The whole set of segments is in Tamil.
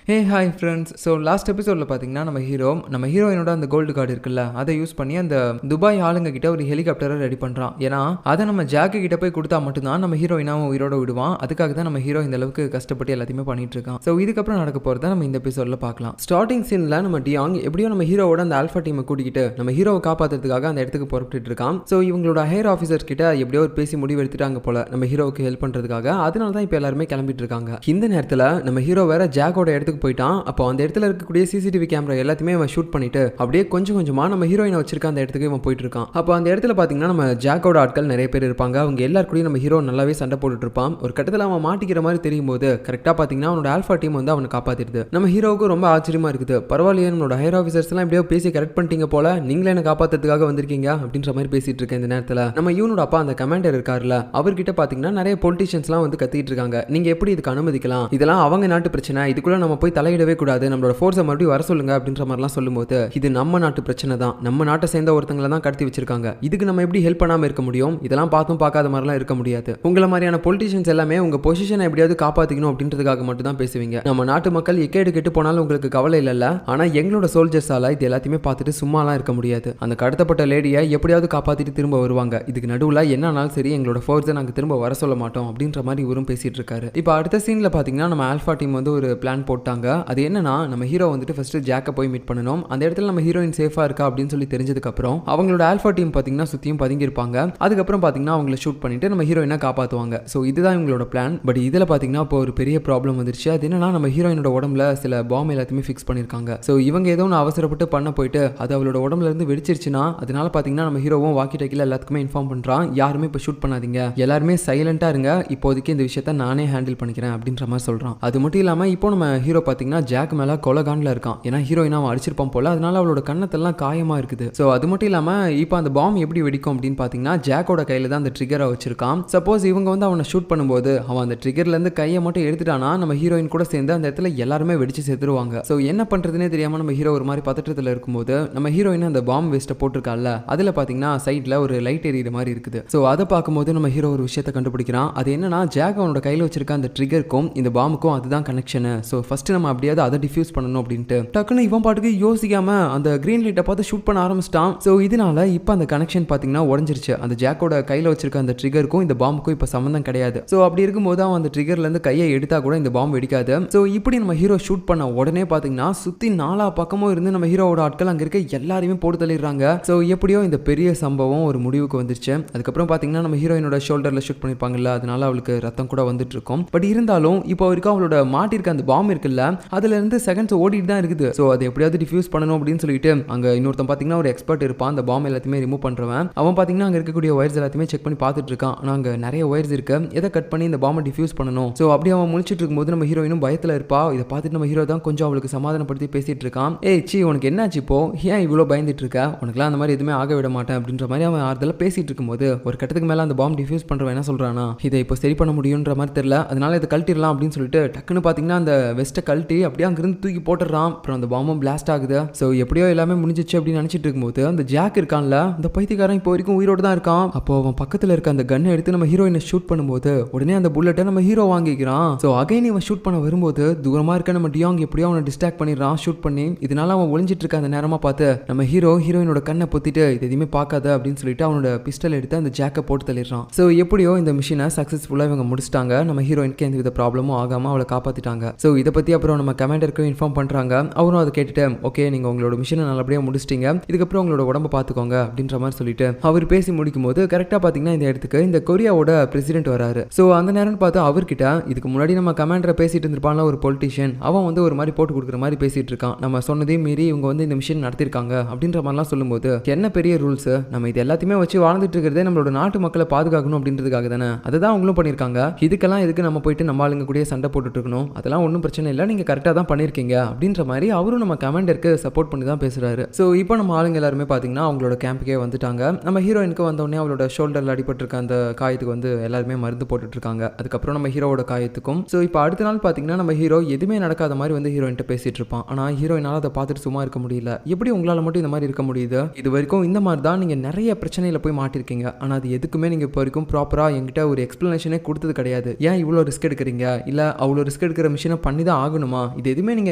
Hey hi friends. So last எபிசோடில் பார்த்தீங்கன்னா நம்ம ஹீரோயினோட அந்த கோல்டு கார்டு இருக்குல்ல, அதை யூஸ் பண்ணி அந்த துபாய் ஆளுங்க கிட்ட ஒரு ஹெலிகாப்டரை ரெடி பண்ணுறான். ஏன்னா அதை நம்ம ஜாக்கு கிட்ட போய் கொடுத்தா மட்டும்தான் நம்ம ஹீரோயினாவும் உயிரோட விடுவான். அதுக்காக தான் நம்ம ஹீரோ இந்த அளவுக்கு கஷ்டப்பட்டு எல்லாத்தையுமே பண்ணிட்டு இருக்கான். ஸோ இதுக்கப்புறம் நடக்க போகிறத நம்ம இந்த எபிசோடில் பார்க்கலாம். ஸ்டார்டிங் சீனில் நம்ம டியாங் எப்படியோ நம்ம ஹீரோவோட அந்த ஆல்ஃபா டீமை கூட்டிக்கிட்டு நம்ம ஹீரோவை காப்பாற்றுறதுக்காக அந்த இடத்துக்கு புறப்பட்டு இருக்கான். ஸோ இவங்களோட ஹையர் ஆஃபீஸர்ஸ் கிட்ட எப்படியோ ஒரு பேசி முடிவு எடுத்துட்டாங்க போல நம்ம ஹீரோவுக்கு ஹெல்ப் பண்ணுறதுக்காக. அதனால தான் இப்போ எல்லாருமே கிளம்பிட்டு இருக்காங்க. இந்த நேரத்தில் நம்ம ஹீரோ வேற ஜாக்கோட இடத்துக்கு போயிட்டான். அப்போ அந்த இடத்துல இருக்கக்கூடிய சிசிடிவி கேமரா எல்லாத்தையுமே அவன் ஷூட் பண்ணிட்டு அப்படியே கொஞ்சம் கொஞ்சமா நம்ம ஹீரோயினை வச்சிருக்க அந்த இடத்துக்கு இவன் போயிட்டு இருக்கான். அப்போ அந்த இடத்துல பாத்தீங்கன்னா நம்ம ஜாக்கோட ஆட்கள் நிறைய பேர் இருப்பாங்க. அவங்க எல்லாருக்கூடயும் நம்ம ஹீரோ நல்லாவே சண்டை போட்டுட்டு இருப்பான். ஒரு கட்டத்தில் அவன் மாட்டிக்கிற மாதிரி தெரியும் போது கரெக்டா பாத்தீங்கன்னா அவனோட ஆல்ஃபா டீம் வந்து அவனை காப்பாத்திடுது. நம்ம ஹீரோவுக்கு ரொம்ப ஆச்சரியமா இருக்குது. பரவாயில்லையே, நம்மளோட ஹையர் ஆஃபீஸர்ஸ் எல்லாம் எப்படியோ பேசி கரெக்ட் பண்ணிட்டீங்க போல, நீங்களே என்ன காப்பாத்துறதுக்காக வந்திருக்கீங்க அப்படின்ற மாதிரி பேசிட்டு இருக்கேன். இந்த நேரத்தில் நம்ம இவனோட அப்பா அந்த கமாண்டர் இருக்காருல்ல, அவர்கிட்ட பாத்தீங்கன்னா நிறைய பொலிட்டிஷியன்ஸ்லாம் வந்து கத்திட்டு இருக்காங்க. நீங்க எப்படி இதுக்கு அனுமதிக்கலாம், இதெல்லாம் அவங்க நாட்டு பிரச்சனை, இதுக்குள்ள நம்ம போய் தலையிடவே கூடாது, நம்மளோட ஃபோர்ஸை மறுபடியும் வர சொல்லுங்க அப்படின்ற மாதிரிலாம் சொல்லும்போது இது நம்ம நாட்டு பிரச்சனை தான், நம்ம நாட்டை சேர்ந்த ஒருத்தங்களை தான் கடத்தி வச்சிருக்காங்க, இதுக்கு நம்ம எப்படி ஹெல்ப் பண்ணாம இருக்க முடியும், இதெல்லாம் பார்த்தும் பார்க்காத மாதிரிலாம் இருக்க முடியாது, உங்களை மாதிரியான பொலிட்டிஷியன்ஸ் எல்லாமே உங்க பொசிஷனை எப்படியாவது காப்பாத்திக்கணும் அப்படின்றதுக்காக மட்டும் தான் பேசுவீங்க, நம்ம நாட்டு மக்கள் எக்கேடு கெட்டு போனாலும் உங்களுக்கு கவலை இல்லைல்ல, ஆனா எங்களோட சோல்ஜர்ஸால இது எல்லாத்தையுமே பார்த்துட்டு சும்மாலாம் இருக்க முடியாது, அந்த கடத்தப்பட்ட லேடியை எப்படியாவது காப்பாத்திட்டு திரும்ப வருவாங்க, இதுக்கு நடுவில் என்னன்னாலும் சரி எங்களோட ஃபோர்ஸை நாங்கள் திரும்ப வர சொல்ல மாட்டோம் அப்படின்ற மாதிரி இவரும் பேசிட்டு இருக்காரு. இப்போ அடுத்த சீன்ல பாத்தீங்கன்னா நம்ம ஆல்ஃபா டீம் வந்து ஒரு பிளான் போட்டாங்க. அது என்னன்னா நம்ம ஹீரோ வந்துட்டு ஃபர்ஸ்ட் ஜாக்கை போய் மீட் பண்ணணும். அந்த இடத்துல நம்ம ஹீரோயின் சேஃபா இருக்கா அப்படின்னு சொல்லி தெரிஞ்சதுக்கு அப்புறம் அவங்களோட ஆல்ஃபா டீம் பாத்தீங்கன்னா சுத்தியும் பதுங்கி இருப்பாங்க. அதுக்கப்புறம் பாத்தீங்கன்னா அவங்களை ஷூட் பண்ணிட்டு நம்ம ஹீரோயினை காப்பாத்துவாங்க. ஸோ இதுதான் இவங்களோட பிளான். பட் இதுல பாத்தீங்கன்னா இப்போ ஒரு பெரிய ப்ராப்ளம் வந்துருச்சு. அது என்னன்னா நம்ம ஹீரோயினோட உடம்புல சில பாம் எல்லாத்தையுமே ஃபிக்ஸ் பண்ணிருக்காங்க. ஸோ இவங்க ஏதோ ஒன்று அவசரப்பட்டு பண்ண போயிட்டு அது அவளோட உடம்புல இருந்து வெடிச்சிருச்சுன்னா அதனால பாத்தீங்கன்னா நம்ம ஹீரோவும் வாக்கி டாக்கில எல்லாத்துக்குமே இன்ஃபார்ம் பண்றான், யாருமே இப்போ ஷூட் பண்ணாதீங்க, எல்லாருமே சைலண்டா இருங்க, இப்போதைக்கு இந்த விஷயத்த நானே ஹேண்டில் பண்ணிக்கிறேன் அப்படின்ற மாதிரி சொல்றான். அது மட்டும் இல்லாம இப்போ நம்ம ஹீரோ பாத்தீங்கன்னா ஜாக் மேல கொலகான்ல இருக்கான். ஏன்னா ஹீரோயினா அவன் அடிச்சிருப்பான் போல, அதனால அவளோட கண்ணத்தெல்லாம் காயமா இருக்குது. ஸோ அது மட்டும் இல்லாம இப்போ அந்த பாம் எப்படி வெடிக்கும் அப்படின்னு பாத்தீங்கன்னா ஜாக்கோட கையில தான் அந்த ட்ரிகரை வச்சிருக்கான். சப்போஸ் இவங்க வந்து அவனை ஷூட் பண்ணும்போது அவன் அந்த ட்ரிகர்ல இருந்து கையை மட்டும் எடுத்துட்டானா நம்ம ஹீரோயின் கூட சேர்ந்து அந்த இடத்துல எல்லாருமே வெடிச்சு சேர்த்துருவாங்க. ஸோ என்ன பண்றதுன்னே தெரியாம நம்ம ஹீரோ ஒரு மாதிரி பதற்றத்தில் இருக்கும்போது நம்ம ஹீரோயின் அந்த பாம் வேஸ்ட்டை போட்டிருக்கால, அதுல பாத்தீங்கன்னா சைட்ல ஒரு லைட் எரியிற மாதிரி இருக்குது. ஸோ அதை பார்க்கும்போது நம்ம ஹீரோ ஒரு விஷயத்தை கண்டுபிடிக்கிறான். அது என்னன்னா ஜாக் அவனோட கையில வச்சிருக்க அந்த ட்ரிகருக்கும் இந்த பாமுக்கும் அதுதான் கனெக்ஷன். ஸோ ஃபர்ஸ்ட் நம்ம அப்படியாவது அதை டிஃப்யூஸ் பண்ணணும் அப்படின்ட்டு டக்குன்னு இவன் பாட்டுக்கு யோசிக்காம அந்த கிரீன் லைட்டை பார்த்து ஷூட் பண்ண ஆரம்பிச்சிட்டான். ஸோ இதனால இப்போ அந்த கனெக்ஷன் பார்த்தீங்கன்னா உடஞ்சிருச்சு. அந்த ஜாக்கோட கையில் வச்சிருக்க அந்த ட்ரிகருக்கும் இந்த பாம்புக்கும் இப்போ சம்மந்தம் கிடையாது. ஸோ அப்படி இருக்கும்போது அவன் அந்த ட்ரிகர்லேருந்து கையை எடுத்தா கூட இந்த பாம்பு வெடிக்காது. ஸோ இப்படி நம்ம ஹீரோ ஷூட் பண்ண உடனே பார்த்தீங்கன்னா சுற்றி நாலா பக்கமும் இருந்து நம்ம ஹீரோவோட ஆட்கள் அங்கே இருக்க எல்லாரையுமே போட்டு தள்ளிடுறாங்க. ஸோ எப்படியோ இந்த பெரிய சம்பவம் ஒரு முடிவுக்கு வந்துருச்சு. அதுக்கப்புறம் பார்த்தீங்கன்னா நம்ம ஹீரோயினோட ஷோல்டரில் ஷூட் பண்ணியிருப்பாங்கல்ல, அதனால அவளுக்கு ரத்தம் கூட வந்துட்டு இருக்கும். பட் இருந்தாலும் இப்போ வரைக்கும் அவளோட மாட்டிருக்க அந்த பாம்பு இருக்குல்ல, அதுல இருந்து செகண்ட்ஸ் ஓடிட்டு தான் இருக்குது. ஸோ அதை எப்படியாவது டிஃப்யூஸ் பண்ணணும் அப்படின்னு சொல்லிட்டு அங்கே இன்னொருத்தன் பார்த்தீங்கன்னா ஒரு எக்ஸ்பர்ட் இருப்பான், அந்த பாம்பு எல்லாத்தையுமே ரிமூவ் பண்ணுறவன். அவன் பார்த்தீங்கன்னா அங்கே இருக்கக்கூடிய ஒயர்ஸ் எல்லாத்தையுமே செக் பண்ணி பார்த்துட்டு இருக்கான். ஆனால் அங்கே நிறைய ஒயர்ஸ் இருக்கு, எதை கட் பண்ணி இந்த பாம்பை டிஃப்யூஸ் பண்ணணும். ஸோ அப்படி அவன் முழிச்சிட்டு இருக்கும்போது நம்ம ஹீரோயினும் பயத்தில் இருப்பா. இதை பார்த்துட்டு நம்ம ஹீரோ தான் கொஞ்சம் அவளுக்கு சமாதானப்படுத்தி பேசிட்டு இருக்கான். ஏய் சி, உனக்கு என்னாச்சு இப்போ, ஏன் இவ்வளோ பயந்துட்டு இருக்க, உனக்குலாம் அந்த மாதிரி எதுவுமே ஆக விட மாட்டேன் அப்படின்ற மாதிரி அவன் ஆறுதலாக பேசிட்டு இருக்கும்போது ஒரு கட்டத்துக்கு மேலே அந்த பாம்பு டிஃப்யூஸ் பண்ணுறவன் என்ன சொல்றானா, இதை இப்போ சரி பண்ண முடியுன்ற மாதிரி தெரியல, அதனால இதை கழட்டிடலாம் அப்படின்னு சொல்லிட்டு டக்குன்னு பார்த்தீங்கன்னா அந்த வெஸ்ட்டை கழட்டி அப்படியே அங்கிருந்து தூக்கி போட்டுறான். அப்புறம் அந்த பாம்பும் பிளாஸ்ட் ஆகுது. ஸோ எப்படியோ எல்லாமே முடிஞ்சிச்சு அப்படின்னு நினைச்சிட்டு இருக்கும்போது அந்த ஜாக் இருக்கான்ல, அந்த பைத்தியக்காரன் இப்போ வரைக்கும் உயிரோடு தான் இருக்கான். அப்போ அவன் பக்கத்தில் இருக்க அந்த கன்னை எடுத்து நம்ம ஹீரோயினை ஷூட் பண்ணும்போது உடனே அந்த புல்லட்டை நம்ம ஹீரோ வாங்கிக்கிறான். ஸோ அகைன் இவன் ஷூட் பண்ண வரும்போது தூரமா இருக்க நம்ம டியாங் எப்படியோ அவனை டிஸ்ட்ராக்ட் பண்ணிடுறான் ஷூட் பண்ணி. இதனால அவன் ஒளிஞ்சிட்டு இருக்க அந்த நேரமா பார்த்து நம்ம ஹீரோயினோட கண்ணை பொத்திட்டு இது எதுவுமே பார்க்காத அப்படின்னு சொல்லிட்டு அவனோட பிஸ்டல் எடுத்து அந்த ஜாக்கை போட்டு தள்ளிடுறான். ஸோ எப்படியோ இந்த மிஷினை சக்ஸஸ்ஃபுல்லாக இவங்க முடிச்சிட்டாங்க. நம்ம ஹீரோயினுக்கு எந்த வித ப்ராப்ளமும் ஆகாம அவளை காப்பாத்திட்டாங்க. ஸோ இதை பத்தி அப்புறம் நம்ம கமாண்டருக்கு இன்ஃபார்ம் பண்றாங்க. அவரும் அதை கேட்டுட்டு ஓகே, நீங்க உங்களோட மிஷனை நல்லபடியா முடிச்சிட்டீங்க, இதுக்கப்புறம் உங்களோட உடம்ப பாத்துக்கோங்க அப்படின்ற மாதிரி சொல்லிட்டு அவர் பேசி முடிக்கும் போது கரெக்டா பாத்தீங்கன்னா இந்த இடத்துக்கு இந்த கொரியாவோட பிரசிடென்ட் வராரு. ஸோ அந்த நேரம் பார்த்து அவர்கிட்ட இதுக்கு முன்னாடி நம்ம கமாண்டரை பேசிட்டு இருந்திருப்பான்ல ஒரு பொலிட்டிஷியன், அவன் வந்து ஒரு மாதிரி போட்டு கொடுக்குற மாதிரி பேசிட்டு இருக்கான், நம்ம சொன்னதையும் மீறி இவங்க வந்து இந்த மிஷன் நடத்திருக்காங்க அப்படின்ற மாதிரிலாம் சொல்லும்போது என்ன பெரிய ரூல்ஸ், நம்ம இது எல்லாத்தையுமே வச்சு வாழ்ந்துட்டு இருக்கிறதே நம்மளோட நாட்டு மக்களை பாதுகாக்கணும் அப்படின்றதுக்காக தானே, அதுதான் அவங்களும் பண்ணியிருக்காங்க, இதுக்கெல்லாம் எதுக்கு நம்ம போயிட்டு நம்ம ஆளுங்க கூட சண்டை போட்டுட்டு இருக்கணும், அதெல்லாம் ஒன்றும் பிரச்சனை இல்லை, நீங்க கரெக்டாக தான் பண்ணியிருக்கீங்க அப்படின்ற மாதிரி அவரும் நம்ம கமாண்டருக்கு சப்போர்ட் பண்ணி தான் பேசுறாரு. ஸோ இப்போ நம்ம ஆளுங்க எல்லாருமே பார்த்தீங்கன்னா அவங்களோட கேம்புக்கே வந்துட்டாங்க. நம்ம ஹீரோயினுக்கு வந்தோடனே அவளோட ஷோல்டரில் அடிபட்டிருக்க அந்த காயத்துக்கு வந்து எல்லாருமே மருந்து போட்டுட்டு இருக்காங்க. அதுக்கப்புறம் நம்ம ஹீரோவோட காயத்துக்கும். ஸோ இப்போ அடுத்த நாள் பார்த்தீங்கன்னா நம்ம ஹீரோ எதுவுமே நடக்காத மாதிரி வந்து ஹீரோயின்ட்ட பேசிட்டு இருப்பான். ஆனால் ஹீரோயினால் அதை பார்த்துட்டு சும்மா இருக்க முடியல. எப்படி உங்களால் மட்டும் இந்த மாதிரி இருக்க முடியுது, இது வரைக்கும் இந்த மாதிரி தான் நீங்கள் நிறைய பிரச்சனையில் போய் மாட்டிருக்கீங்க, ஆனால் அது எதுக்குமே நீங்கள் இப்போ வரைக்கும் ப்ராப்பராக என்கிட்ட ஒரு எக்ஸ்பிளனேஷனே கொடுத்தது கிடையாது, ஏன் இவ்வளோ ரிஸ்க் எடுக்கிறீங்க, இல்லை அவ்வளோ ரிஸ்க் எடுக்கிற மிஷினை பண்ணி தான் ஆகணுமா, இது எதுவுமே நீங்க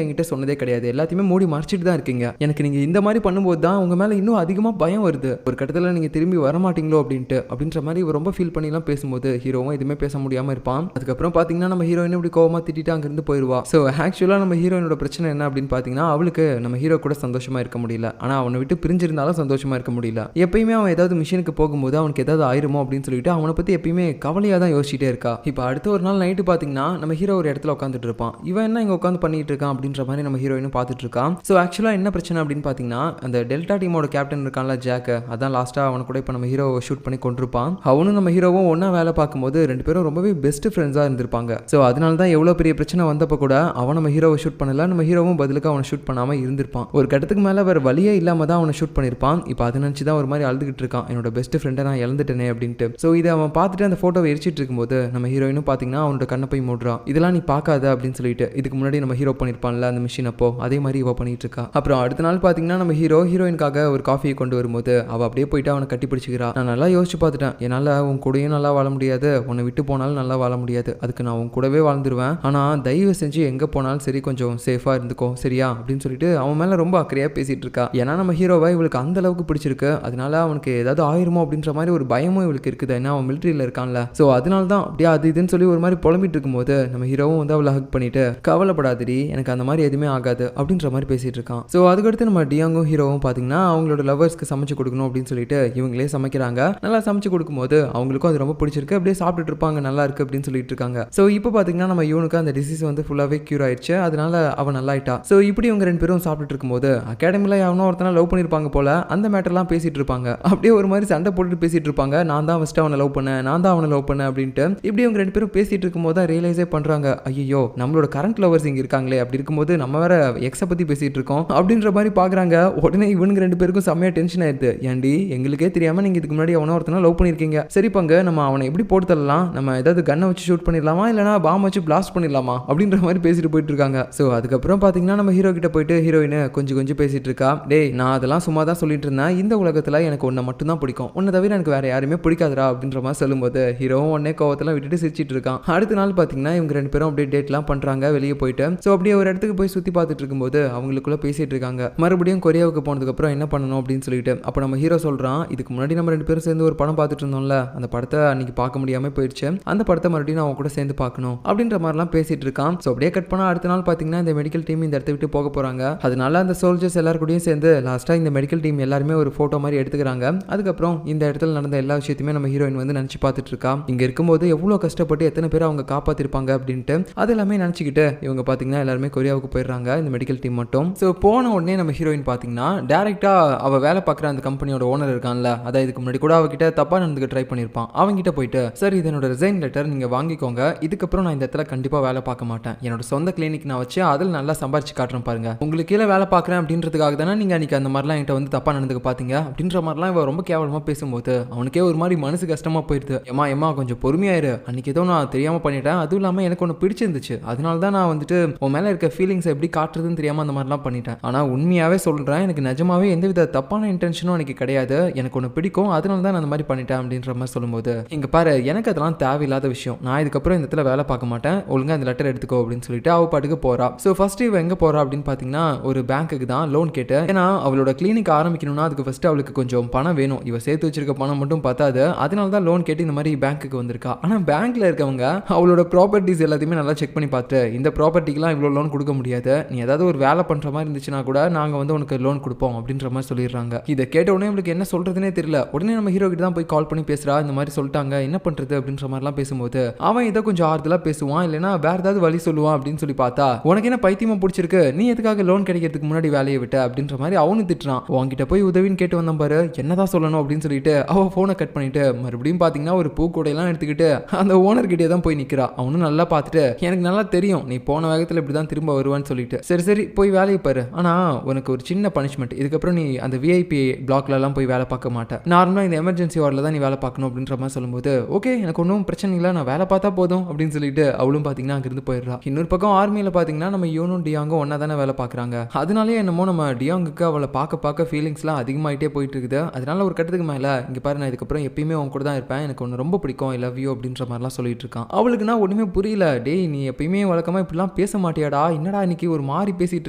என்கிட்ட சொன்னதே கிடையாது, எல்லாத்தையுமே மூடி மறைச்சிட்டு தான் இருக்கீங்க, எனக்கு நீங்க இந்த மாதிரி பண்ணும்போது தான் உங்க மேல இன்னும் அதிகமா பயம் வருது, ஒரு கட்டத்துல நீங்க திரும்பி வரமாட்டீங்களோ அப்படின்ற மாதிரி இவர் ரொம்ப ஃபீல் பண்ணி எல்லாம் பேசும்போது ஹீரோவும் எதுவுமே பேச முடியாம இருப்பான். அதுக்கப்புறம் பாத்தீங்கன்னா நம்ம ஹீரோயின் இப்படி கோவமா திட்டிட்டு அங்கிருந்து போயிருவா. ஸோ ஆக்சுவலா நம்ம ஹீரோயினோட பிரச்சனை என்ன அப்படின்னு பாத்தீங்கன்னா, அவளுக்கு நம்ம ஹீரோ கூட சந்தோஷமா இருக்க முடியல, ஆனா அவனை விட்டு பிரிஞ்சிருந்தாலும் சந்தோஷமா இருக்க முடியல. எப்பயுமே அவன் ஏதாவது மிஷனுக்கு போகும்போது அவனுக்கு ஏதாவது ஆயிருமோ அப்படின்னு சொல்லிட்டு அவனை பத்தி எப்பயுமே கவலையா தான் யோசிச்சுட்டே இருக்கா. இப்போ அடுத்த ஒரு நாள் நைட்டு பாத்தீங்கன்னா நம்ம ஹீரோ ஒரு இடத்துல உட்காந்துட்டு இருப்பான். இவன் என்ன இங்க உட்காந்து பண்ணிட்டு இருக்கான் அப்படின்ற மாதிரி நம்ம ஹீரோயினும் பார்த்துட்டு இருக்கான். ஸோ ஆக்சுவலா என்ன பிரச்சனை அப்படின்னு பாத்தீங்கன்னா, அந்த டெல்டா டீமோட கேப்டன் இருக்கான்ல ஜாக், அதான் லாஸ்டா அவனை கூட இப்போ நம்ம ஹீரோவை ஷூட் பண்ணி கொண்டிருப்பான். அவனும் நம்ம ஹீரோவும் ஒன்னா வேலை பார்க்கும்போது ரெண்டு பேரும் ரொம்பவே பெஸ்ட் ஃப்ரெண்ட்ஸா இருந்திருப்பாங்க. ஸோ அதனால தான் எவ்வளவு பெரிய பிரச்சனை வந்தப்ப கூட அவன் நம்ம ஹீரோவை ஷூட் பண்ணல, நம்ம ஹீரோவும் பதிலுக்கு அவனை ஷூட் பண்ணாம இருந்திருப்பான். ஒரு கட்டத்துக்கு மேல வேற வழியே இல்லாம தான் அவனை ஷூட் பண்ணிருப்பான். இப்போ அதை நினைச்சு தான் ஒரு மாதிரி அழுதுகிட்டு இருக்கான், என்னோட பெஸ்ட் ஃப்ரெண்டை நான் இழந்துட்டேனே அப்படின்ட்டு. ஸோ இதை அவன் பார்த்துட்டு அந்த போட்டோவை எரிச்சிட்டு இருக்கும்போது நம்ம ஹீரோயினும் பாத்தீங்கன்னா அவனோட கண்ணை போய் மூடுறான். இதெல்லாம் நீ பார்க்காத அப்படின்னு சொல்லிட்டு இதுக்கு முன்னாடி நம்ம ஹீரோ பண்ணிருப்பான்ல அந்த மிஷின், அப்போ அதே மாதிரி இவ பண்ணிட்டு இருக்கா. அப்புறம் அடுத்த நாள் பாத்தீங்கன்னா நம்ம ஹீரோ ஹீரோயினுக்காக ஒரு காஃபியை கொண்டு வரும்போது அவ அப்படியே போயிட்டு அவனை கட்டி பிடிச்சிக்கிறா. நான் நல்லா யோசிச்சு பார்த்துட்டேன், என்னால உன் கூடயும் நல்லா வாழ முடியாது, உன்னை விட்டு போனாலும் நல்லா வாழ முடியாது, அதுக்கு நான் உன் கூடவே வாழ்ந்துருவேன், ஆனா தயவு செஞ்சு எங்க போனாலும் சரி கொஞ்சம் சேஃபா இருந்துக்கோ சரியா அப்படின்னு சொல்லிட்டு அவன் மேல ரொம்ப அக்கறையா பேசிட்டு இருக்கா. ஏன்னா நம்ம ஹீரோவை இவளுக்கு அந்த அளவுக்கு பிடிச்சிருக்கு, அதனால அவனுக்கு ஏதாவது ஆயிருமோ அப்படின்ற மாதிரி ஒரு பயமும் இவளுக்கு இருக்குது, ஏன்னா அவன் மிலிட்டரியில இருக்கான்ல. ஸோ அதனால தான் அப்படியே அது இதுன்னு சொல்லி ஒரு மாதிரி புலம்பிட்டு இருக்கும்போது நம்ம ஹீரோவும் வந்து அவளை ஹக் பண்ணிட்டு கவலைப்படாதடி எனக்கு அந்த மாதிரி எதுவுமே ஆகாது அப்படின்ற மாதிரி பேசிட்டு இருக்கான். ஸோ அதுக்கடுத்து நம்ம டியாங்கும் ஹீரோவும் பாத்தீங்கன்னா அவங்களோட லவர்ஸ்க்கு சமைச்சு கொடுக்கணும் அப்படின்னு சொல்லிட்டு இவங்களே சமைக்கிறாங்க. நல்லா சமைச்சு கொடுக்கும்போது அவங்களுக்கும் அது ரொம்ப பிடிச்சிருக்கு, அப்படியே சாப்பிட்டுட்டு இருப்பாங்க, நல்லா இருக்கு அப்படின்னு சொல்லிட்டு இருக்காங்க. ஸோ இப்போ பாத்தீங்கன்னா நம்ம இவனுக்கு அந்த டிசீஸ் வந்து ஃபுல்லாவே கியூர் ஆயிடுச்சு, அதனால அவன் நல்லா ஆயிட்டா. ஸோ இப்படி இவங்க ரெண்டு பேரும் சாப்பிட்டுட்டு இருக்கும்போது அகாடமில அவனும் ஒருத்தனா லவ் பண்ணிருப்பாங்க போல, அந்த மேட்டர்லாம் பேசிட்டு இருப்பாங்க, அப்படியே ஒரு மாதிரி சண்டை போட்டுட்டு பேசிட்டு இருப்பாங்க, நான் தான் ஃபர்ஸ்ட் அவனை லவ் பண்ணேன், நான் தான் அவனை லவ் பண்ணேன் அப்படின்ட்டு. இப்படி இவங்க ரெண்டு பேரும் பேசிட்டு இருக்கும்போது தான் ரியலைஸே பண்றாங்க, ஐயோ நம்மளோட கரண்ட் லவர்ஸ் இங்க இருக்காங்களே, அப்படி இருக்கும்போது நம்ம வேற எக்ஸை பத்தி பேசிட்டு இருக்கோம் அப்படின்ற மாதிரி பாக்குறாங்க. உடனே இவனுக்கு ரெண்டு பேருக்கும் செம்மையா டென்ஷன் ஆயிடுது, ஏண்டி எங்களுக்கே தெரியாம நீங்க இதுக்கு முன்னாடி அவனை ஒருத்தனா லவ் பண்ணிருக்கீங்க, சரி பங்க நம்ம அவனை எப்படி போட்டு தரலாம், நம்ம ஏதாவது கன்னை வச்சு ஷூட் பண்ணிடலாமா இல்லனா பாம் வச்சு பிளாஸ்ட் பண்ணிடலாமா அப்படின்ற மாதிரி பேசிட்டு போயிட்டு இருக்காங்க. ஸோ அதுக்கப்புறம் பாத்தீங்கன்னா நம்ம ஹீரோ கிட்ட போயிட்டு ஹீரோயின் கொஞ்சம் பேசிட்டு இருக்கா, டேய் நான் அதெல்லாம் சும்மா தான் சொல்லிட்டு இருந்தேன், இந்த உலகத்துல எனக்கு உன்னை மட்டும் தான் பிடிக்கும், உன்னை தவிர எனக்கு வேற யாருமே பிடிக்காதரா அப்படின்ற மாதிரி சொல்லும்போது ஹீரோவும் உடனே கோவத்தெல்லாம் விட்டுட்டு சிரிச்சிட்டு இருக்கான். அடுத்த நாள் பாத்தீங்கன்னா இவங்க ரெண்டு பேரும் அப்படியே டேட்லாம் பண்றாங்க வெளியே போயிட்டு. ஸோ அப்படியே ஒரு இடத்துக்கு போய் சுத்தி பார்த்துட்டு இருக்கும்போது அவங்களுக்குள்ள பேசிட்டு இருக்காங்க, மறுபடியும் கொரியாவுக்கு போனதுக்கு அப்புறம் என்ன பண்ணணும் அப்படின்னு சொல்லிட்டு. அப்போ நம்ம ஹீரோ சொல்றான், இதுக்கு முன்னாடி நம்ம ரெண்டு பேரும் சேர்ந்து ஒரு படம் பார்த்துட்டு இருந்தோம்ல, அந்த படத்தை அன்னைக்கு பார்க்க முடியாம போயிடுச்சு, அந்த படத்தை மறுபடியும் நான் அவங்க கூட சேர்ந்து பார்க்கணும் அப்படின்ற மாதிரிலாம் பேசிட்டு இருக்கான். ஸோ அப்படியே கட் பண்ணா அடுத்த நாள் பாத்தீங்கன்னா இந்த மெடிக்கல் டீம் இந்த இடத்த விட்டு போக போறாங்க. அதனால அந்த சோல்ஜர்ஸ் எல்லாரும் கூடயும் சேர்ந்து லாஸ்டா இந்த மெடிக்கல் டீம் எல்லாருமே ஒரு போட்டோ மாதிரி எடுத்துக்கிறாங்க. அதுக்கப்புறம் இந்த இடத்துல நடந்த எல்லா விஷயத்தையுமே நம்ம ஹீரோயின் வந்து நினைச்சு பார்த்துட்டு இருக்கா, இங்க இருக்கும்போது எவ்வளவு கஷ்டப்பட்டு எத்தனை பேர் அவங்க காப்பாத்திருப்பாங்க அப்படின்ட்டு. அது எல்லாமே நினைச்சுக்கிட்டு இவங்க பாத்தீங்கன்னா எல்லாருமே கொரியாவுக்கு போயிடுறாங்க, இந்த மெடிக்கல் டீம் மட்டும். ஸோ போன உடனே நம்ம ஹீரோயின் பாத்தீங்கன்னா டைரக்டா அவ வேலை பார்க்குற அந்த கம்பெனியோட ஓனர் இருக்கான்ல, அதான் இதுக்கு முன்னாடி கூட அவகிட்ட தப்பா நடந்துக்க ட்ரை பண்ணிருப்பான், அவங்கிட்ட போயிட்டு சார் இதனோட ரிசைன் லெட்டர் நீங்க வாங்கிக்கோங்க, இதுக்கப்புறம் நான் இந்த இடத்துல கண்டிப்பா வேலை பார்க்க மாட்டேன், என்னோட சொந்த கிளினிக் நான் வச்சு அதில் நல்லா சம்பாரிச்சு காட்டுறேன் பாருங்க, உங்களுக்கு கீழே வேலை பார்க்குறேன் அப்படின்றதுக்காக தானே நீங்க அன்னைக்கு அந்த மாதிரிலாம் என்கிட்ட வந்து தப்பா நடந்துக்க பாத்தீங்க அப்படின்ற மாதிரிலாம் இவ ரொம்ப கேவலமா பேசும்போது அவனுக்கே ஒரு மாதிரி மனசு கஷ்டமா போயிடுது. ஏமா கொஞ்சம் பொறுமையாயிரு, அன்னைக்கு ஏதோ நான் தெரியாம பண்ணிட்டேன், அதுவும் இல்லாம எனக்கு ஒன்று பிடிச்சிருந்துச்சு, அதனால தான் நான் வந்துட்டு உன் மேல இருக்க ஃபீலிங்ஸ் எப்படி காட்டுறதுன்னு தெரியாம அந்த மாதிரிலாம் பண்ணிட்டேன், ஆனா உண்மையாவே சொல்றேன் எனக்கு நிஜமாவே எந்தவித தப்பான இன்டென்ஷனும் எனக்கு கிடையாது, எனக்கு ஒன்று பிடிக்கும், அதனால தான் நான் அந்த மாதிரி பண்ணிட்டேன் அப்படின்ற மாதிரி சொல்லும்போது இங்க பாரு எனக்கு அதெல்லாம் தேவையில்லாத விஷயம், நான் இதுக்கப்புறம் இந்த இடத்துல வேலை பார்க்க மாட்டேன், ஒழுங்கா அந்த லெட்டர் எடுத்துக்கோ அப்படின்னு சொல்லிட்டு அவ பாட்டுக்கு போறா. ஸோ ஃபர்ஸ்ட் இவ எங்க போறா அப்படின்னு பாத்தீங்கன்னா ஒரு பேங்க்குக்கு தான் லோன் கேட்டு, ஏன்னா அவளோட கிளினிக் ஆரம்பிக்கணும்னா அதுக்கு ஃபர்ஸ்ட் அவளுக்கு கொஞ்சம் பணம் வேணும், இவ சேர்த்து வச்சிருக்க பணம் மட்டும் பார்த்தாது, அதனால தான் லோன் கேட்டு இந்த மாதிரி பேங்க்குக்கு வந்திருக்கா. ஆனா பேங்க்ல இருக்கவங்க அவளோட ப்ராப்பர்ட்டிஸ் எல்லாத்தையுமே நல்லா செக் பண்ணி பார்த்து இந்த ப்ராப்பர்ட்டிக்கெல்லாம் இவ்வளோ லோன் கொடுக்க முடியாது, நீ ஏதாவது ஒரு வேலை பண்ற மாதிரி இருந்துச்சுன்னா கூட நாங்க வந்து உனக்கு லோன் கொடுப்போம் அப்படின்ற மாதிரி சொல்லிடுறாங்க. இதை கேட்ட உடனே இவளுக்கு என்ன சொல்றதுனே தெரியல. உடனே நம்ம ஹீரோ கிட்ட தான் போய் கால் பண்ணி பேசுறா, இந்த மாதிரி சொல்லிட்டாங்க என்ன பண்றது அப்படின்ற மாதிரிலாம் பேசும்போது அவன் இதை கொஞ்சம் ஆறுதலா பேசுவான், இல்லைன்னா வேற ஏதாவது வழி சொல்லுவான் அப்படின்னு சொல்லி பார்த்தா உனக்கு என்ன பைத்தியமா பிடிச்சிருக்கு, நீ எதுக்காக லோன் கிடைக்கிறதுக்கு முன்னாடி வேலையை விட்ட அப்படின்ற மாதிரி அவனு திட்டுறான். உன்கிட்ட போய் உதவின்னு கேட்டு வந்தான் பாரு, என்னதான் சொல்லணும் அப்படின்னு சொல்லிட்டு அவ போனை கட் பண்ணிட்டு மறுபடியும் பாத்தீங்கன்னா ஒரு பூக்கூடையெல்லாம் எடுத்துக்கிட்டு அந்த ஓனர் கிட்டே தான் போய் நிக்கிறா. அவனும் நல்லா பார்த்துட்டு எனக்கு நல்லா தெரியும் நீ போன வேகத்தில் இப்படிதான் திரும்ப வருவான்னு சொல்லிட்டு சரி போய் வேலையை பாரு, ஆனா உனக்கு ஒரு சின்ன பனிஷ்மெண்ட், இதுக்கப்புறம் நீ அந்த விஐபி பிளாக்ல எல்லாம் போய் வேலை பார்க்க மாட்டேன், நார்மலா இந்த எமர்ஜென்சி வார்டில் தான் நீ வேலை பார்க்கணும் அப்படின்ற மாதிரி சொல்லும்போது ஓகே எனக்கு ஒன்றும் பிரச்சனை இல்லை, நான் வேலை பார்த்தா போதும் அப்படின்னு சொல்லிட்டு அவளும் பாத்தீங்கன்னா அங்கிருந்து போயிடுறா. இன்னொரு பக்கம் ஆர்மியில பாத்தீங்கன்னா நம்ம யூனும் டியாங்கும் ஒன்னா தானே வேலை பார்க்குறாங்க, அதனாலே என்னமோ நம்ம டியாங்குக்கு அவளை பார்க்க ஃபீலிங்ஸ்லாம் அதிகமாயிட்டே போயிட்டு இருக்குது. அதனால ஒரு கட்டத்துக்கு மேல இங்க பாரு நான் இதுக்கப்புறம் எப்பயுமே உன் கூட தான் இருப்பேன், எனக்கு ஒன்று ரொம்ப பிடிக்கும், ஐ லவ் யூ அப்படின்ற மாதிரிலாம் சொல்லிட்டு இருக்கான். அவளுக்கு நான் ஒண்ணுமே புரியல, டேய் நீ எப்பயுமே வழக்கமா இப்படிலாம் பேச மாட்டியாடா, என்னடா இன்னைக்கு ஒரு மாதிரி பேசிட்டு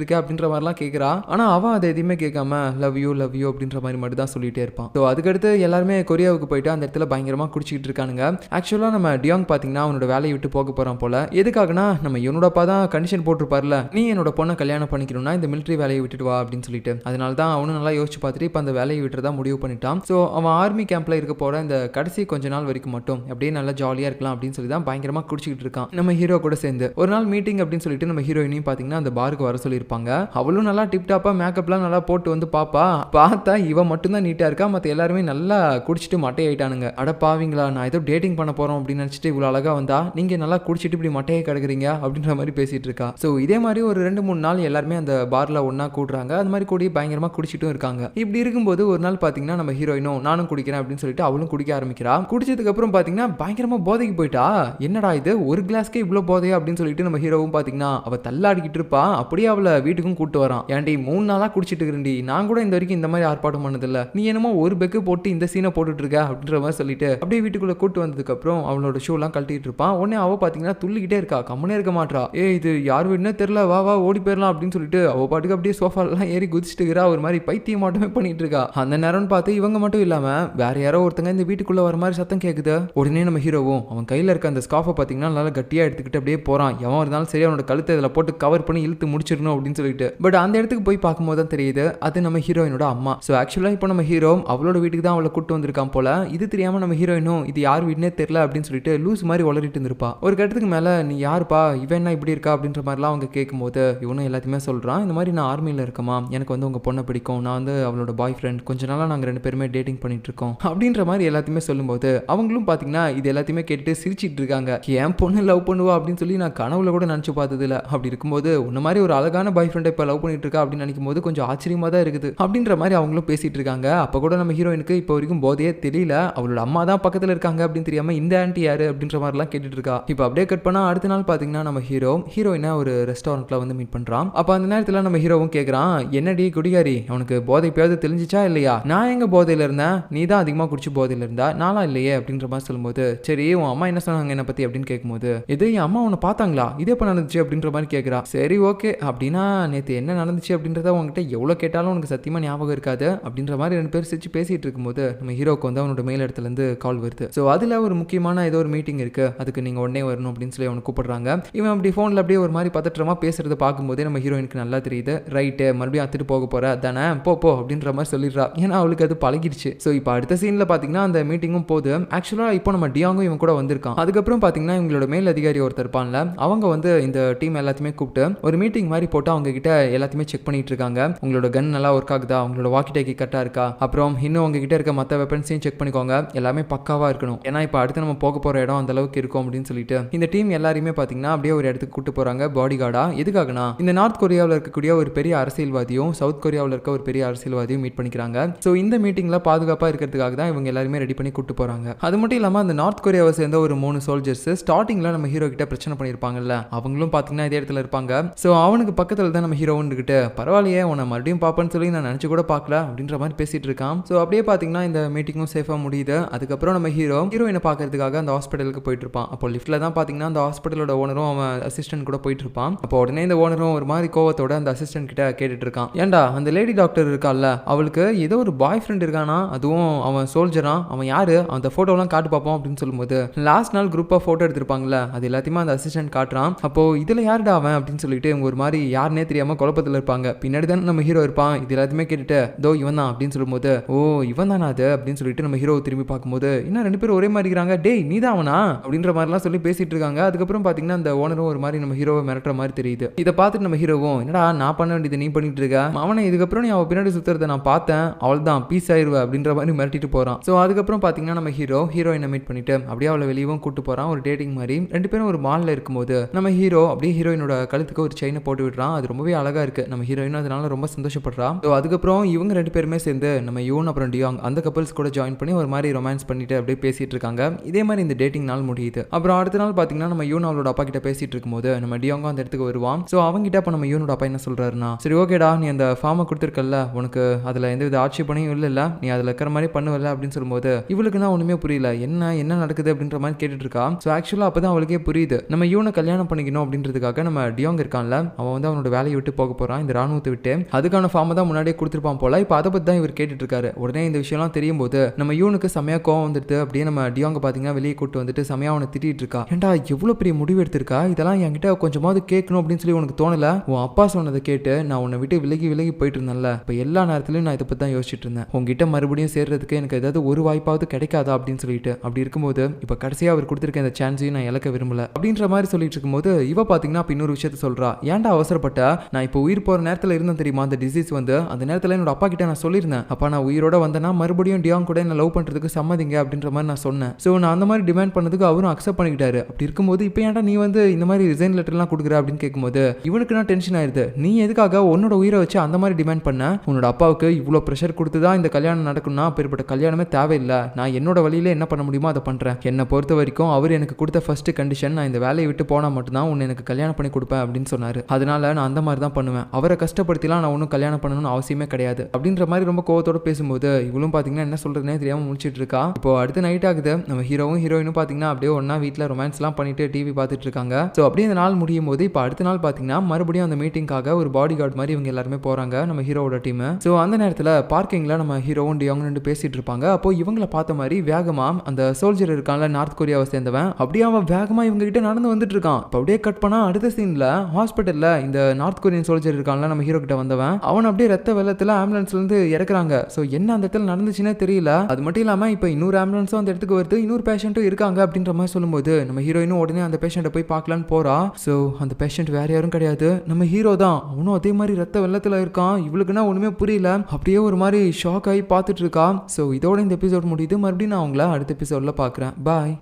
இருக்க அப்படின்ற மாதிரிலாம் கேட்குறா. ஆனால் அவன் அதை எதுவுமே கேட்காம லவ் யூ அப்படின்ற மாதிரி மட்டும் தான் சொல்லிட்டே இருப்பான். ஸோ அதுக்கடுத்து எல்லாருமே கொரியாவுக்கு போயிட்டு அந்த இடத்துல பயங்கரமாக குடிச்சிக்கிட்டு இருக்கானுங்க. ஆக்சுவலாக நம்ம டியாங் பார்த்தீங்கன்னா அவனோட வேலையை விட்டு போக போகிறான் போல. எதுக்காகனா நம்ம இவனோட அப்பா தான் கண்டிஷன் போட்டிருப்பார்ல, நீ என்னோட பொண்ணை கல்யாணம் பண்ணிக்கணும்னா இந்த மிலிட்ரி வேலையை விட்டுட்டு வா அப்படின்னு சொல்லிட்டு. அதனால தான் அவனும் நல்லா யோசிச்சு பார்த்துட்டு இப்போ அந்த வேலையை விட்டுறதா முடிவு பண்ணிட்டான். ஸோ அவன் ஆர்மி கேம்ப்ல இருக்க போற இந்த கடைசி கொஞ்ச நாள் வரைக்கும் மட்டும் அப்படியே நல்லா ஜாலியாக இருக்கலாம் அப்படின்னு சொல்லி தான் பயங்கரமாக குடிச்சிக்கிட்டு இருக்கான் நம்ம ஹீரோ கூட சேர்ந்து. ஒரு நாள் மீட்டிங் அப்படின்னு சொல்லிட்டு நம்ம ஹீரோயினையும் பார்த்தீங்கன்னா அந்த பாருக்கு வர சொல்லியிருப்பாங்க. அவளும் நல்லா டிப்டாப்பா மேக்கப்லாம் நல்லா போட்டு வந்து பார்த்தா இவன் மட்டும்தான் நீட்டாக இருக்கா, மற்ற எல்லாருமே நல்லா குடிச்சிட்டு மட்டையாயிட்டானுங்க. அட பாவீங்களா, நான் ஏதோ டேட்டிங் பண்ண போறோம் அப்படின்னு நினச்சிட்டு இவ்வளோ அழகா வந்தா நீங்க நல்லா குடிச்சிட்டு இப்படி மட்டையை கிடக்குறீங்க அப்படின்ற மாதிரி பேசிட்டு இருக்கா. ஸோ இதே மாதிரி ஒரு 2-3 நாள் எல்லாருமே அந்த பார்ல ஒன்னா கூடுறாங்க. அது மாதிரி கூடி பயங்கரமா குடிச்சிட்டும் இருக்காங்க. இப்படி இருக்கும்போது ஒரு நாள் பார்த்தீங்கன்னா நம்ம ஹீரோயினும் நானும் குடிக்கிறேன் அப்படின்னு சொல்லிட்டு அவளும் குடிக்க ஆரம்பிக்கிறா. குடிச்சதுக்கு அப்புறம் பார்த்தீங்கன்னா பயங்கரமா போதைக்கு போயிட்டா. என்னடா இது ஒரு கிளாஸ்க்கே இவ்வளோ போதையா அப்படின்னு சொல்லிட்டு நம்ம ஹீரோவும் பார்த்தீங்கன்னா அவ தள்ளாடிக்கிட்டு இருப்பா. அப்படியே அவளை வீட்டுக்கும் கூட்டு வரான். ஏன்டி 3 நாளா குடிச்சிட்டு இருக்கிறேன்டி, நான் கூட இந்த வரைக்கும் இந்த மாதிரி ஆர்ப்பாட்டம் பண்ணதில்ல, நீ என்னமோ ஒரு பெக்கு போட்டு இந்த சீனை போட்டுட்டு இருக்க அப்படின்ற மாதிரி சொல்லிட்டு அப்படியே வீட்டுக்குள்ள கூட்டு வந்ததுக்கு அப்புறம் அவளோட ஷூ எல்லாம் கழட்டிட்டு இருப்பான். உடனே அவ பார்த்தீங்கன்னா துள்ளிக்கிட்டே இருக்கா, கம்முனே இருக்க மாட்டா. இது யார் வீடுன்னு தெரியல, வா வா ஓடி போயிடலாம் அப்படின்னு சொல்லிட்டு அவ பாட்டுக்கு அப்படியே சோஃபாலாம் ஏறி குதிச்சுட்டு இருக்கிறா. ஒரு மாதிரி பைத்தியம் மட்டுமே பண்ணிட்டு இருக்கா. அந்த நேரம்னு பார்த்து இவங்க மட்டும் இல்லாம வேற யாரோ ஒருத்தங்க இந்த வீட்டுக்குள்ள வர மாதிரி சத்தம் கேட்குது. உடனே நம்ம ஹீரோவும் அவன் கையில இருக்க அந்த ஸ்கார்ஃபை பார்த்தீங்கன்னா நல்லா கட்டியா எடுத்துக்கிட்டு அப்படியே போறான். எவன் இருந்தாலும் சரி அவனோட கழுத்தை இதில் போட்டு கவர் பண்ணி இழுத்து முடிச்சிடணும் அப்படின்னு சொல்லிட்டு. பட் அந்த இடத்துக்கு போய் பார்க்கும்போது தான் தெரியுது அது நம்ம ஹீரோயினோட அம்மா. ஸோ ஆக்சுவலாக இப்போ நம்ம ஹீரோ அவளோட வீட்டுக்கு தான் அவளை கூட்டு வந்திருக்கான் போல. இது தெரியாம நம்ம ஹீரோயினும் இது யார் வீடுனே தெரியல அப்படின்னு சொல்லிட்டு லூஸ் மாதிரி வளரிட்டு இருந்திருப்பா. ஒரு கட்டத்துக்கு மேல நீ யாருப்பா, இவன் என்ன இப்படி இருக்கா அப்படின்ற மாதிரிலாம் அவங்க கேட்கும்போது இவனும் எல்லாத்தையுமே சொல்றான். இந்த மாதிரி நான் ஆர்மியில் இருக்கமா, எனக்கு வந்து உங்க பொண்ணை பிடிக்கும், நான் வந்து அவளோட பாய் ஃப்ரெண்ட், கொஞ்ச நாளா நாங்கள் 2 பேருமே டேட்டிங் பண்ணிட்டு இருக்கோம் அப்படின்ற மாதிரி எல்லாத்தையுமே சொல்லும்போது அவங்களும் பார்த்தீங்கன்னா இது எல்லாத்தையுமே கேட்டுட்டு சிரிச்சிட்டு இருக்காங்க. என் பொண்ணு லவ் பண்ணுவா அப்படின்னு சொல்லி நான் கனவுல கூட நினச்சி பார்த்தது இல்லை. அப்படி இருக்கும்போது உன்ன மாதிரி ஒரு அழகான பாய் ஃப்ரெண்டை இப்போ லவ் பண்ணிட்டு இருக்கா அப்படின்னு நினைக்கும் போது கொஞ்சம் ஆச்சரியமா தான் இருக்குது அப்படின்ற மாதிரி அவங்களும் பேசிட்டு இருக்காங்க. அப்போ கூட நம்ம ஹீரோயினுக்கு இப்போ வரைக்கும் போதையே தெரியல, அவளோட அம்மா தான் பக்கத்தில் இருக்காங்க அப்படின்னு தெரியாம இந்த ஆன்ட்டி யாரு அப்படின்ற மாதிரிலாம் கேட்டுட்டு இருக்கா. இப்போ அப்படியே கட் பண்ணா அடுத்த நாள் பார்த்தீங்கன்னா நம்ம ஹீரோயினை ஒரு ரெஸ்டாரண்ட்ல வந்து மீட் பண்றான். அப்போ அந்த நேரத்தில் நம்ம ஹீரோவும் கேட்குறான், என்னடி குடிகாரி, அவனுக்கு போதை பேவது தெரிஞ்சிச்சா இல்லையா? நான் எங்க போதையில இருந்தேன், நீ தான் அதிகமாக குடிச்சு போதையில இருந்தா, நானா இல்லையே அப்படின்ற மாதிரி சொல்லும்போது சரி உன் அம்மா என்ன சொன்னாங்க என்ன பத்தி அப்படின்னு கேட்கும்போது இது என் அம்மா உன்னை பார்த்தாங்களா, இது எப்போ நடந்துச்சு அப்படின்ற மாதிரி கேட்குறா. சரி ஓகே, அப்படின்னா நேற்று என்ன நடந்துச்சு அப்படின்றத உங்ககிட்ட எவ்வளோ கேட்டாலும் உனக்கு சத்தியமா ஞாபகம் இருக்காது அப்படின்ற மாதிரி 2 பேர் சிரிச்சு பேசிட்டு இருக்கும்போது நம்ம ஹீரோக்கு வந்து அவனோட மேல் இடத்துல இருந்து கால் வருது. ஸோ அதில் ஒரு முக்கியமான ஏதோ ஒரு மீட்டிங் இருக்கு, அதுக்கு நீங்க உடனே வரணும் அப்படின்னு சொல்லி அவனை கூப்பிடுறாங்க. இவன் அப்படி ஃபோனில் அப்படியே ஒரு மாதிரி பதற்றமா பேசுறத பார்க்கும்போதே நம்ம ஹீரோயினுக்கு நல்லா தெரியுது, ரைட்டு மறுபடியும் அத்துட்டு போக போற தானே, போ அப்படின்ற மாதிரி சொல்லிடுறா. ஏன்னா அவளுக்கு அது பழகிடுச்சு. ஸோ இப்போ அடுத்த சீன்ல பார்த்தீங்கன்னா அந்த மீட்டிங்கும் போது ஆக்சுவலாக இப்போ நம்ம டியாங்கும் இவன் கூட வந்திருக்கான். அதுக்கப்புறம் பார்த்தீங்கன்னா இவங்களோட மேல் அதிகாரி ஒருத்தர் இருப்பான்ல, அவங்க வந்து இந்த டீம் எல்லாத்தையுமே கூப்பிட்டு ஒரு மீட்டிங் மாதிரி போட்டு அவங்க கிட்ட எல்லாத்தையுமே செக் பண்ணிட்டு இருக்காங்க. உங்களோட கன் நல்லா ஒர்க் ஆகுதா, உங்களோட வாக்கி டாக்கி கரெக்டாக இருக்கா, அப்புறம் இன்னும் உங்ககிட்ட இருக்க மற்ற வெப்பன்ஸையும் செக் பண்ணிக்கோங்க, எல்லாமே பக்காவா இருக்கணும், ஏன்னா இப்போ அடுத்து நம்ம போக போற இடம் அந்த அளவுக்கு இருக்கும் அப்படின்னு சொல்லிட்டு இந்த டீம் எல்லாரையுமே பார்த்தீங்கன்னா அப்படியே ஒரு இடத்துக்கு கூட்டு போறாங்க பாடி கார்டா. எதுக்காகனா இந்த நார்த் கொரியாவில் இருக்கக்கூடிய ஒரு பெரிய அரசியல்வாதியும் சவுத் கொரியாவில் இருக்க ஒரு பெரிய அரசியல்வாதியும் மீட் பண்ணிக்கிறாங்க. ஸோ இந்த மீட்டிங்ல பாதுகாப்பாக இருக்கிறதுக்காக தான் இவங்க எல்லாருமே ரெடி பண்ணி கூட்டு போறாங்க. அது மட்டும் இல்லாமல் அந்த நார்த் கொரியாவை சேர்ந்த ஒரு 3 சோல்ஜர்ஸ் ஸ்டார்டிங்ல நம்ம ஹீரோ கிட்ட பிரச்சனை பண்ணியிருப்பாங்கல்ல, அவங்களும் பார்த்தீங்கன்னா இதே இடத்துல இருப்பாங்க. ஸோ அவனுக்கு பக்கத்தில் தான் நம்ம ஹீரோன்னு கிட்ட பரவாயில்லையே உன்னை மறுபடியும் பார்ப்பேன்னு சொல்லி நான் நினச்சி கூட பார்க்கல அப்படின்ற மாதிரி பேசிட்டு இருக்கான். ஸோ அப்படியே பார்த்தீங்கன்னா இந்த மீட்டிங்கும் சேஃபாக முடியுது. அதுக்கப்புறம் நம்ம ஹீரோயினை பார்க்கறதுக்காக அந்த ஹாஸ்பிட்டலுக்கு போயிட்டு இருப்பான். அப்போ லிஃப்ட்ல தான் பார்த்தீங்கன்னா அந்த ஹாஸ்பிட்டலோட ஓனரும் அவன் அசிஸ்டன்ட் கூட போயிட்டு இருப்பான். அப்போ உடனே இந்த ஓனரும் ஒரு மாதிரி கோவத்தோட அந்த அசிஸ்டன்ட் கிட்ட கேட்டுட்டு இருக்கான், ஏன்டா அந்த லேடி டாக்டர் இருக்கால, அவளுக்கு ஏதோ ஒரு பாய் ஃப்ரெண்ட் இருக்கானா, அதுவும் அவன் சோல்ஜரா, அவன் யாரு, அந்த போட்டோலாம் காட்டு பார்ப்போம் அப்படின்னு சொல்லும்போது லாஸ்ட் நாள் குரூப்பாக ஃபோட்டோ எடுத்திருப்பாங்கல்ல, அது எல்லாத்தையுமே அந்த அசிஸ்டன்ட் காட்டுறான். அப்போ இதுல யாருடா அவன் அப்படின்னு சொல்லிட்டு இவங்க ஒரு மாதிரி யாருன்னே தெரியாம குழப்பத்தில் இருப்பாங்க. பின்னாடி தான் நம்ம ஹீரோ இருப்பான். இது எல்லாத்தையுமே கேட்டுட்டு தோ இவன் தான் அப்படின்னு சொல்லும்போது ஓ இவன் தானா அது அப்படின்னு சொல்லிட்டு நம்ம ஹீரோ திரும்பி பார்க்கும்போது இன்னும் 2 பேரும் ஒரே மாதிரி இருக்கிறாங்க. டேய் நீ தான் அவனா அப்படின்ற மாதிரிலாம் சொல்லி பேசிட்டு இருக்காங்க. அதுக்கப்புறம் பார்த்தீங்கன்னா அந்த ஓனரும் ஒரு மாதிரி நம்ம ஹீரோவை மிரட்டுற மாதிரி தெரியுது. இதை பார்த்துட்டு நம்ம ஹீரோவும் என்னடா நான் பண்ண வேண்டியது நீ பண்ணிட்டு இருக்க, அவனை இதுக்கப்புறம் நீ அவன் பின்னாடி சுத்துறதை நான் பார்த்தேன், அவள் தான் பீஸ் ஆயிருவ அப்படின்ற மாதிரி மிரட்டிட்டு போறான். ஸோ அதுக்கப்புறம் பார்த்தீங்கன்னா நம்ம ஹீரோயினை மீட் பண்ணிட்டு அப்படியே அவளை வெளியவும் கூட்டு போறான் ஒரு டேட்டிங் மாதிரி. 2 பேரும் ஒரு மால்ல இருக்கும்போது நம்ம ஹீரோ அப்படியே ஹீரோயினோட கழுத்துக்கு ஒரு செயினை போட்டு விடுறான். அது ரொம்பவே அழகா இருக்கு. நம்ம ஹீரோயினும் அதனால ரொம்ப சந்தோஷப்படுறா. ஸோ அதுக்கப்புறம் இவங்க 2 பேருமே சேர்ந்து நம்ம யூன் அப்புறம் டியாங் அந்த கப்பல்ஸ் கூட ஜாயின் பண்ணி ஒரு மாதிரி ரொமான்ஸ் பண்ணிட்டு அப்படியே பேசிட்டு இருக்காங்க. இதே மாதிரி இந்த டேட்டிங் நாள் முடியுது. அப்புறம் அடுத்த நாள் பார்த்தீங்கன்னா நம்ம யூன் அவளோட அப்பா கிட்ட பேசிட்டு இருக்கும்போது நம்ம டியாங்கும் அந்த இடத்துக்கு வருவான். ஸோ அவங்ககிட்ட அப்போ நம்ம யூனோட அப்பா என்ன சொல்றாருன்னா, சரி ஓகேடா நீ அந்த ஃபார்மை கொடுத்துருக்கல, உனக்கு அதில் எந்த வித ஆட்சேபனையும் இல்லைல்ல, நீ அதில் இருக்கிற மாதிரி பண்ணுவல அப்படின்னு சொல்லும்போது இவளுக்கு தான் ஒன்றுமே புரியல, என்ன நடக்குது அப்படின்ற மாதிரி கேட்டுட்டு இருக்கா. ஸோ ஆக்சுவலாக அப்போ தான் அவளுக்கே புரியுது நம்ம யூனை கல்யாணம் பண்ணிக்கணும் அப்படின்னு அப்படின்றதுக்காக நம்ம டியோங் இருக்கான்ல, அவன் வந்து அவனோட வேலையை விட்டு போக போறான் இந்த ராணுவத்தை விட்டு. அதுக்கான ஃபார்மை தான் முன்னாடியே கொடுத்துருப்பான் போல. இப்போ அதை பத்தி தான் இவர் கேட்டுட்டு இருக்காரு. உடனே இந்த விஷயம்லாம் தெரியும் போது நம்ம யூனுக்கு செமையா கோவம் வந்துட்டு அப்படியே நம்ம டியோங்க பாத்தீங்கன்னா வெளியே கூட்டு வந்துட்டு செமையா அவனை திட்டிட்டு இருக்கா. ஏன்டா எவ்வளவு பெரிய முடிவு எடுத்திருக்கா, இதெல்லாம் என்கிட்ட கொஞ்சமாவது கேட்கணும் அப்படின்னு சொல்லி உனக்கு தோணல? உன் அப்பா சொன்னதை கேட்டு நான் உன்னை விட்டு விலகி போயிட்டு இருந்தேன்ல, இப்போ எல்லா நேரத்திலையும் நான் இதை பத்தி தான் யோசிச்சுட்டு இருந்தேன். உங்ககிட்ட மறுபடியும் சேர்றதுக்கு எனக்கு ஏதாவது ஒரு வாய்ப்பாவது கிடைக்காதா அப்படின்னு சொல்லிட்டு. அப்படி இருக்கும்போது இப்போ கடைசியா அவர் கொடுத்திருக்க இந்த சான்ஸையும் நான் இழக்க விரும்பல அப்படின்ற மாதிரி சொல்லிட்டு இருக்கும்போது இவ பாத்தீங்கன்னா இன்னொரு விஷயத்த சொல்றா. ஏன்டா அவசரப்பட்ட, நான் இப்போ உயிர் போற நேரத்துல இருந்தேன் தெரியுமா அந்த டிசீஸ் வந்து, அந்த நேரத்துல என்னோட அப்பா கிட்ட நான் சொல்லியிருந்தேன், அப்பா நான் உயிரோட வந்தேன்னா மறுபடியும் டியாங் கூட என்ன லவ் பண்றதுக்கு சம்மதிங்க அப்படின்ற மாதிரி நான் சொன்னேன். ஸோ நான் அந்த மாதிரி டிமாண்ட் பண்ணதுக்கு அவரும் அக்செப்ட் பண்ணிக்கிட்டாரு. அப்படி இருக்கும்போது இப்போ ஏன்டா நீ வந்து இந்த மாதிரி ரிசைன் லெட்டர்லாம் கொடுக்குற அப்படின்னு கேட்கும்போது இவனுக்கு நான் டென்ஷன் ஆயிருது. நீ எதுக்காக உன்னோட உயிரை வச்சு அந்த மாதிரி டிமாண்ட் பண்ண? உன்னோட அப்பாவுக்கு இவ்வளோ ப்ரெஷர் கொடுத்து தான் இந்த கல்யாணம் நடக்கணும்னா அப்பேற்பட்ட கல்யாணமே தேவையில்லை. நான் என்னோட வழியில என்ன பண்ண முடியுமோ அதை பண்றேன். என்னை பொறுத்த வரைக்கும் அவர் எனக்கு கொடுத்த ஃபர்ஸ்ட் கண்டிஷன், நான் இந்த வேலையை விட்டு போனா மட்டும்தான் உன்னை எனக்கு கல்யாணம் பண்ணி கொடுப்பேன் அப்படின்னு சொன்னாரு. அதனால நான் அந்த மாதிரி தான் பண்ணுவேன். அவரை கஷ்டப்படுத்திலாம் நான் ஒன்றும் கல்யாணம் பண்ணணும்னு அவசியமே கிடையாது அப்படின்ற மாதிரி ரொம்ப கோவத்தோட பேசும்போது இவளும் பாத்தீங்கன்னா என்ன சொல்றதுனே தெரியாம முடிச்சிட்டு இருக்கா. இப்போ அடுத்த நைட் ஆகுது. நம்ம ஹீரோவும் ஹீரோயினும் பாத்தீங்கன்னா அப்படியே ஒன்னா வீட்டில் ரொமான்ஸ்லாம் பண்ணிட்டு டிவி பார்த்துட்டு இருக்காங்க. ஸோ அப்படியே இந்த நாள் முடியும் போது இப்போ அடுத்த நாள் பாத்தீங்கன்னா மறுபடியும் அந்த மீட்டிங்காக ஒரு பாடி கார்டு மாதிரி இவங்க எல்லாருமே போறாங்க நம்ம ஹீரோவோட டீம். ஸோ அந்த நேரத்தில் பார்க்கிங்ல நம்ம ஹீரோவும் டியோங் ரெண்டு பேசிட்டு இருப்பாங்க. அப்போ இவங்களை பார்த்த மாதிரி வேகமா அந்த சோல்ஜர் இருக்கான்ல நார்த் கொரியாவை சேர்ந்தவன், அப்படியே அவன் வேகமா இவங்க கிட்ட நடந்து வந்துட்டு இருக்கான். இப்போ அப்படியே கட் பண்ணா அடுத்த சீன்ல ஹாஸ்பிட்டல்ல இந்த நார்த் கொரியன் சோல்ஜர் இருக்கான்ல நம்ம ஹீரோ கிட்ட வந்தவன், அவன் அப்படியே ரத்த வெள்ளத்துல ஆம்புலன்ஸ்ல இருந்து இறக்குறாங்க. ஸோ என்ன அந்த இடத்துல நடந்துச்சுன்னே தெரியல. அது மட்டும் இல்லாம இப்போ இன்னொரு ஆம்புலன்ஸும் அந்த இடத்துக்கு வருது, இன்னொரு பேஷண்ட்டும் இருக்காங்க அப்படின்ற மாதிரி சொல்லும்போது நம்ம ஹீரோயினும் உடனே அந்த பேஷண்ட்டை போய் பார்க்கலான்னு போறா. ஸோ அந்த பேஷண்ட் வேற யாரும் கிடையாது, நம்ம ஹீரோ தான். அவனும் அதே மாதிரி ரத்த வெள்ளத்துல இருக்கான். இவளுக்குன்னா ஒண்ணுமே புரியல, அப்படியே ஒரு மாதிரி ஷாக் ஆகி பார்த்துட்டு இருக்கா. ஸோ இதோட இந்த எபிசோட் முடியுது. மறுபடியும் நான் உங்களை அடுத்த எபிசோட்ல பார்க்குறேன். பாய்.